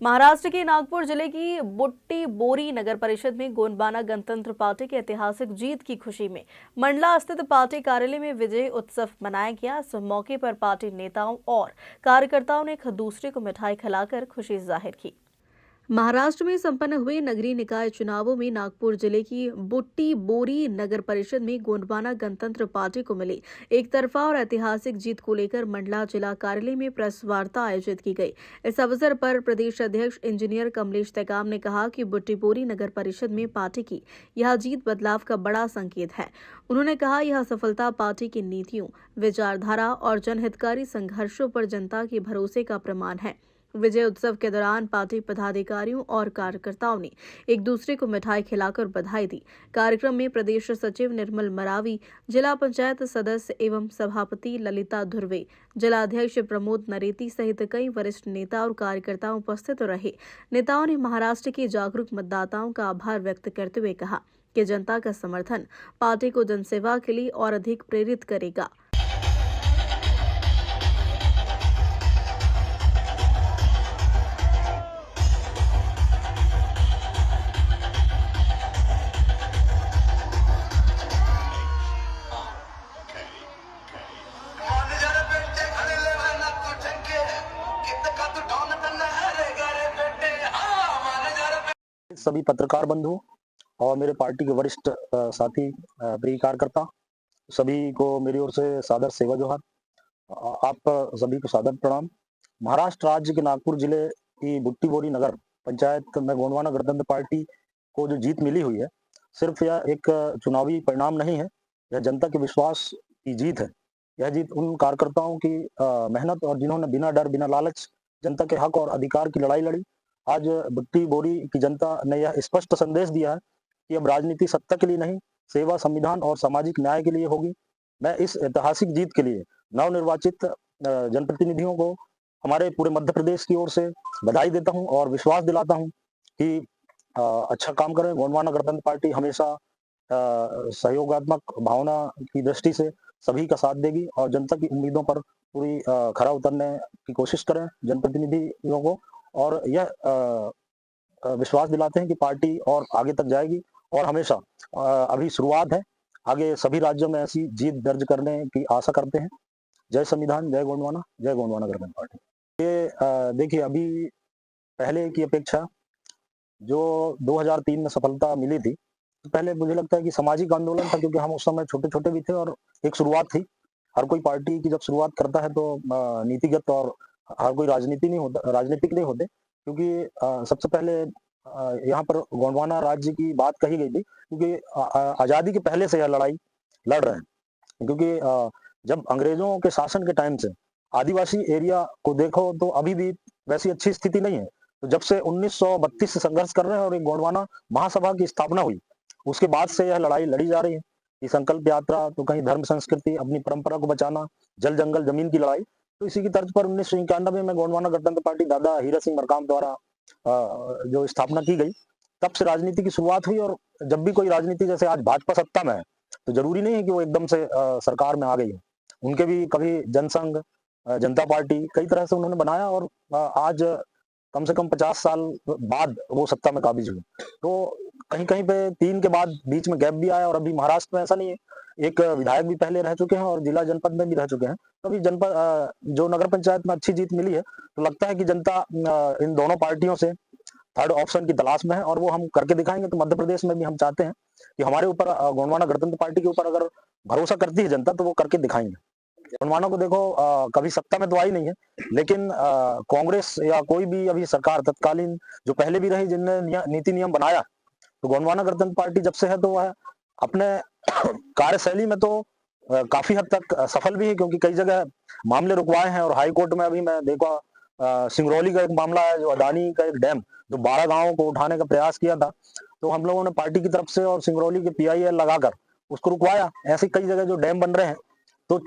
महाराष्ट्र के नागपुर जिले की बुट्टी बोरी नगर परिषद में गोंडवाना गणतंत्र पार्टी की ऐतिहासिक जीत की खुशी में मंडला स्थित पार्टी कार्यालय में विजय उत्सव मनाया गया। इस मौके पर पार्टी नेताओं और कार्यकर्ताओं ने एक दूसरे को मिठाई खिलाकर खुशी जाहिर की। महाराष्ट्र में संपन्न हुए नगरीय निकाय चुनावों में नागपुर जिले की बुट्टी बोरी नगर परिषद में गोंडवाना गणतंत्र पार्टी को मिली एक तरफा और ऐतिहासिक जीत को लेकर मंडला जिला कार्यालय में प्रेस वार्ता आयोजित की गई। इस अवसर पर प्रदेश अध्यक्ष इंजीनियर कमलेश टेकाम ने कहा कि बुट्टी बोरी नगर परिषद में पार्टी की यह जीत बदलाव का बड़ा संकेत है। उन्होंने कहा यह सफलता पार्टी की नीतियों, विचारधारा और जनहितकारी संघर्षों पर जनता के भरोसे का प्रमाण है। विजय उत्सव के दौरान पार्टी पदाधिकारियों और कार्यकर्ताओं ने एक दूसरे को मिठाई खिलाकर बधाई दी। कार्यक्रम में प्रदेश सचिव निर्मल मरावी, जिला पंचायत सदस्य एवं सभापति ललिता धुर्वे, जिलाध्यक्ष प्रमोद नरेती सहित कई वरिष्ठ नेता और कार्यकर्ता उपस्थित रहे। नेताओं ने महाराष्ट्र के जागरूक मतदाताओं का आभार व्यक्त करते हुए कहा कि जनता का समर्थन पार्टी को जनसेवा के लिए और अधिक प्रेरित करेगा। सभी पत्रकार बंधु और मेरे पार्टी के वरिष्ठ साथी, प्रिय कार्यकर्ता, सभी को मेरी ओर से सादर सेवा जोहार। आप सभी को सादर प्रणाम। महाराष्ट्र राज्य के नागपुर जिले की बुट्टी बोरी नगर पंचायत में गोंडवाना गणतंत्र पार्टी को जो जीत मिली हुई है, सिर्फ यह एक चुनावी परिणाम नहीं है, यह जनता के विश्वास की जीत है। यह जीत उन कार्यकर्ताओं की मेहनत और जिन्होंने बिना डर, बिना लालच जनता के हक और अधिकार की लड़ाई लड़ी। आज बुट्टी बोरी की जनता ने यह स्पष्ट संदेश दिया है कि अब राजनीति सत्ता के लिए नहीं, सेवा, संविधान और सामाजिक न्याय के लिए होगी। मैं इस ऐतिहासिक जीत के लिए नवनिर्वाचित जनप्रतिनिधियों को हमारे पूरे मध्य प्रदेश की ओर से बधाई देता हूं और विश्वास दिलाता हूं कि अच्छा काम करें। गोंडवाना गणतंत्र पार्टी हमेशा सहयोगात्मक भावना की दृष्टि से सभी का साथ देगी और जनता की उम्मीदों पर पूरी खरा उतरने की कोशिश करें जनप्रतिनिधियों को, और यह विश्वास दिलाते हैं कि पार्टी और आगे तक जाएगी और हमेशा अभी शुरुआत है, आगे सभी राज्यों में ऐसी जीत दर्ज करने की आशा करते हैं। जय संविधान, जय गोंडवाना गणतंत्र पार्टी। ये देखिए, अभी पहले की अपेक्षा जो 2003 में सफलता मिली थी, तो पहले मुझे लगता है कि सामाजिक आंदोलन था, क्योंकि हम उस समय छोटे छोटे भी थे और एक शुरुआत थी। हर कोई पार्टी की जब शुरुआत करता है तो नीतिगत और हर कोई राजनीतिक नहीं होते, क्योंकि सबसे पहले यहाँ पर गोंडवाना राज्य की बात कही गई थी, क्योंकि आजादी के पहले से यह लड़ाई लड़ रहे हैं। क्योंकि जब अंग्रेजों के शासन के टाइम से आदिवासी एरिया को देखो तो अभी भी वैसी अच्छी स्थिति नहीं है। तो जब से 1932 से संघर्ष कर रहे हैं और एक गोंडवाना महासभा की स्थापना हुई, उसके बाद से यह लड़ाई लड़ी जा रही है। ये संकल्प यात्रा तो कहीं धर्म, संस्कृति, अपनी परंपरा को बचाना, जल जंगल जमीन की लड़ाई। तो इसी की तर्ज पर 1991 में गोंडवाना गणतंत्र पार्टी दादा हीरा सिंह मरकाम द्वारा जो स्थापना की गई, तब से राजनीति की शुरुआत हुई। और जब भी कोई राजनीति, जैसे आज भाजपा सत्ता में है, तो जरूरी नहीं है कि वो एकदम से सरकार में आ गई है। उनके भी कभी जनसंघ, जनता पार्टी, कई तरह से उन्होंने बनाया और आज कम से कम 50 साल बाद वो सत्ता में काबिज हुई। तो कहीं कहीं पे 3 के बाद बीच में गैप भी आया, और अभी महाराष्ट्र में ऐसा नहीं है, एक विधायक भी पहले रह चुके हैं और जिला जनपद में भी रह चुके हैं। तो अभी जनपद जो नगर पंचायत में अच्छी जीत मिली है, तो लगता है कि जनता इन दोनों पार्टियों से थर्ड ऑप्शन की तलाश में है, और वो हम करके दिखाएंगे। तो मध्य प्रदेश में भी हम चाहते हैं कि हमारे ऊपर, गोंडवाना गणतंत्र पार्टी के ऊपर अगर भरोसा करती है जनता, तो वो करके दिखाएंगे। गोंडवाना को देखो, कभी सत्ता में तो आई नहीं है, लेकिन कांग्रेस या कोई भी अभी सरकार तत्कालीन जो पहले भी रही, जिनने नीति नियम बनाया, तो गोंडवाना गणतंत्र पार्टी जब से है तो वह अपने कार्यशैली में तो काफी हद तक सफल भी है, क्योंकि कई जगह मामले रुकवाए हैं। और हाई कोर्ट में अभी मैं देखा, सिंगरौली का एक मामला है, जो अदानी का एक डैम, जो 12 गांवों को उठाने का प्रयास किया था, तो हम लोगों ने पार्टी की तरफ से और सिंगरौली के PIL लगाकर उसको रुकवाया। ऐसे कई जगह जो डैम बन रहे हैं, तो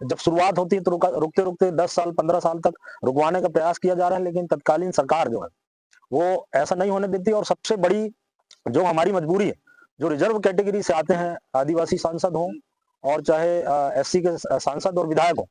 जब शुरुआत होती है तो रुकते रुकते 10 साल 15 साल तक रुकवाने का प्रयास किया जा रहा है, लेकिन तत्कालीन सरकार जो है वो ऐसा नहीं होने देती। और सबसे बड़ी जो हमारी मजबूरी है, जो रिजर्व कैटेगरी से आते हैं आदिवासी सांसद हों और चाहे SC के सांसद और विधायक हों,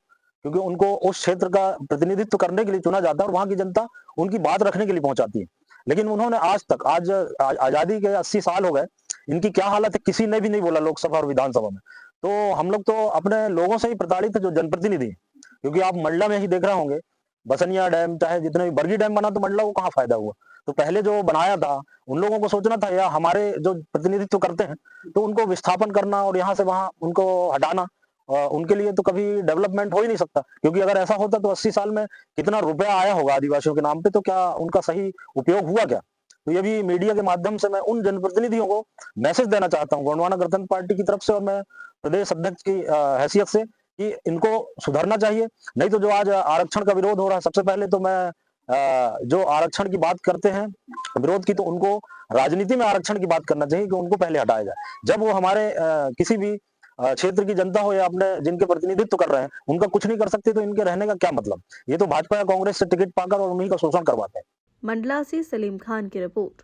क्योंकि उनको उस क्षेत्र का प्रतिनिधित्व करने के लिए चुना जाता है और वहां की जनता उनकी बात रखने के लिए पहुंचाती है। लेकिन उन्होंने आज आजादी के 80 साल हो गए, इनकी क्या हालत है किसी ने भी नहीं बोला लोकसभा और विधानसभा में। तो हम लोग तो अपने लोगों से ही प्रताड़ित है जो जनप्रतिनिधि हैं। क्योंकि आप मंडला में ही देख रहे होंगे, बसनिया डैम चाहे जितने भी बरगी डैम बना तो मंडला को कहाँ फायदा हुआ। तो पहले जो बनाया था उन लोगों को सोचना था, या हमारे जो प्रतिनिधित्व करते हैं तो उनको विस्थापन करना और यहाँ से वहां उनको हटाना, उनके लिए तो कभी डेवलपमेंट हो ही नहीं सकता। क्योंकि अगर ऐसा होता तो 80 साल में कितना रुपया आया होगा आदिवासियों के नाम पे, तो क्या उनका सही उपयोग हुआ क्या। तो ये भी मीडिया के माध्यम से मैं उन जनप्रतिनिधियों को मैसेज देना चाहता हूँ गोंडवाना गणतंत्र पार्टी की तरफ से और मैं प्रदेश अध्यक्ष की हैसियत से, कि इनको सुधरना चाहिए। नहीं तो जो आज आरक्षण का विरोध हो रहा है, सबसे पहले तो मैं जो आरक्षण की बात करते हैं विरोध की, तो उनको राजनीति में आरक्षण की बात करना चाहिए कि उनको पहले हटाया जाए। जब वो हमारे किसी भी क्षेत्र की जनता हो या अपने जिनके प्रतिनिधित्व कर रहे हैं उनका कुछ नहीं कर सकते, तो इनके रहने का क्या मतलब। ये तो भाजपा या कांग्रेस से टिकट पाकर और उन्हीं का शोषण करवाते हैं। मंडला से सलीम खान की रिपोर्ट।